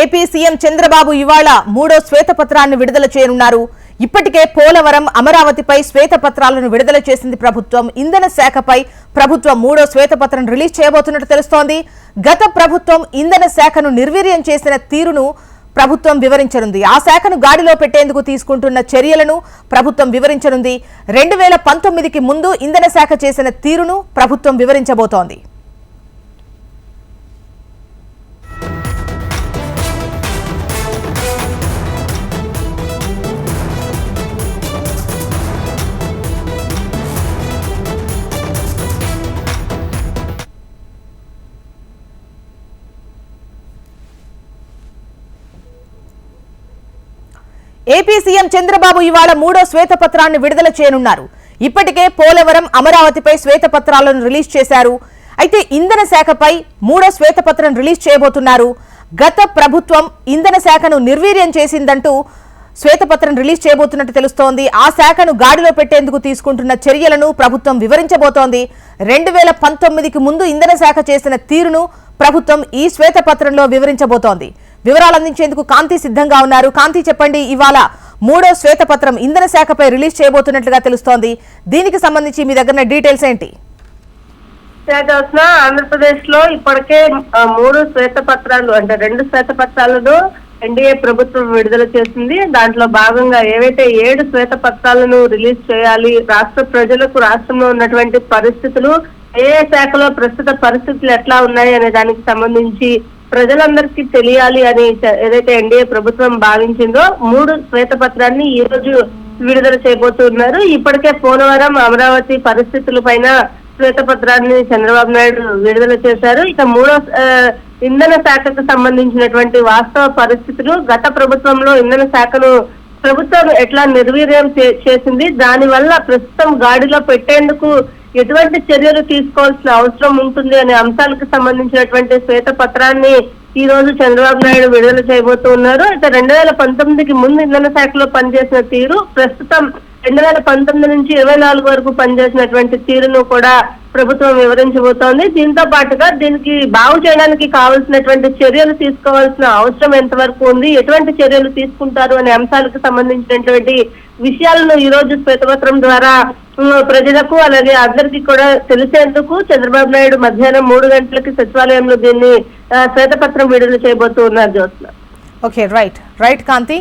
AP CM Chandrababu ఇవాళ మూడో శ్వేతపత్రాన్ని విడుదల చేయనున్నారు. ఇప్పటికే పోలవరం, అమరావతిపై శ్వేతపత్రాలను విడుదల చేసింది ప్రభుత్వం. ఇంధన శాఖపై ప్రభుత్వం మూడో శ్వేతపత్రం రిలీజ్ చేయబోతున్నట్టు తెలుస్తోంది. గత ప్రభుత్వం ఇంధన శాఖను నిర్వీర్యం చేసిన తీరును ప్రభుత్వం వివరించనుంది. ఆ శాఖను గాడిలో పెట్టేందుకు తీసుకుంటున్న చర్యలను ప్రభుత్వం వివరించనుంది. 2019కి ముందు ఇంధన శాఖ చేసిన తీరును ప్రభుత్వం వివరించబోతోంది. ఏపీ సీఎం చంద్రబాబు ఇవాళ మూడో శ్వేతపత్రాన్ని విడుదల చేయనున్నారు. ఇప్పటికే పోలవరం, అమరావతిపై శ్వేతపత్రాలను రిలీజ్ చేశారు. అయితే ఇంధన శాఖపై మూడో శ్వేతపత్రం రిలీజ్ చేయబోతున్నారు. గత ప్రభుత్వం ఇంధన శాఖను నిర్వీర్యం చేసిందంటూ శ్వేతపత్రం రిలీజ్ చేయబోతున్నట్టు తెలుస్తోంది. ఆ శాఖను గాడిలో పెట్టేందుకు తీసుకుంటున్న చర్యలను ప్రభుత్వం వివరించబోతోంది. 2019కి ముందు ఇంధన శాఖ చేసిన తీరును ప్రభుత్వం ఈ శ్వేతపత్రంలో వివరించబోతోంది. వివరాలు అందించేందుకు కాంతి సిద్ధంగా ఉన్నారు. కాంతి, చెప్పండి, ఇవాళ మూడో శ్వేతపత్రం ఇంధన శాఖపై రిలీజ్ చేయబోతున్నట్లుగా తెలుస్తోంది. దీనికి సంబంధించి మీ దగ్గర డీటెయిల్స్ ఏంటి? ఆంధ్రప్రదేశ్ లో ఇప్పటికే 3 శ్వేతపత్రాలు అంటే 2 శ్వేతపత్రాలను ఎన్డీఏ ప్రభుత్వం విడుదల చేసింది. దాంట్లో భాగంగా ఏవైతే 7 శ్వేతపత్రాలను రిలీజ్ చేయాలి, రాష్ట్ర ప్రజలకు రాష్ట్రంలో ఉన్నటువంటి పరిస్థితులు, ఏ శాఖలో ప్రస్తుత పరిస్థితులు ఎట్లా ఉన్నాయి అనే దానికి సంబంధించి ప్రజలందరికీ తెలియాలి అని ఏదైతే ఎన్డీఏ ప్రభుత్వం భావించిందో 3 శ్వేతపత్రాన్ని ఈ రోజు విడుదల చేయబోతున్నారు. ఇప్పటికే పోలవరం, అమరావతి పరిస్థితుల పైన శ్వేతపత్రాన్ని చంద్రబాబు నాయుడు విడుదల చేశారు. ఇక మూడో ఇంధన శాఖకు సంబంధించినటువంటి వాస్తవ పరిస్థితులు, గత ప్రభుత్వంలో ఇంధన శాఖను ప్రభుత్వం ఎట్లా నిర్వీర్యం చేసింది, దాని వల్ల ప్రస్తుతం గాడిలో పెట్టేందుకు ఎటువంటి చర్యలు తీసుకోవాల్సిన అవసరం ఉంటుంది అనే అంశాలకు సంబంధించినటువంటి శ్వేతపత్రాన్ని ఈ రోజు చంద్రబాబు నాయుడు విడుదల చేయబోతున్నారు. అయితే 2019కి ముందు ఇంధన శాఖలో పనిచేసిన తీరు, ప్రస్తుతం 2019 నుంచి 24 వరకు పనిచేసినటువంటి తీరును కూడా ప్రభుత్వం వివరించబోతోంది. దీంతో పాటుగా దీనికి బాగు చేయడానికి కావాల్సినటువంటి చర్యలు తీసుకోవాల్సిన అవసరం ఎంతవరకు ఉంది, ఎటువంటి చర్యలు తీసుకుంటారు అనే అంశాలకు సంబంధించినటువంటి విషయాలను ఈ రోజు శ్వేతపత్రం ద్వారా ప్రజలకు అలాగే అందరికీ కూడా తెలిసేందుకు చంద్రబాబు నాయుడు మధ్యాహ్నం 3 గంటలకి సచివాలయంలో దీన్ని శ్వేతపత్రం విడుదల చేయబోతున్నారు. జ్యోత్స్న. ఓకే, రైట్ కాంతి.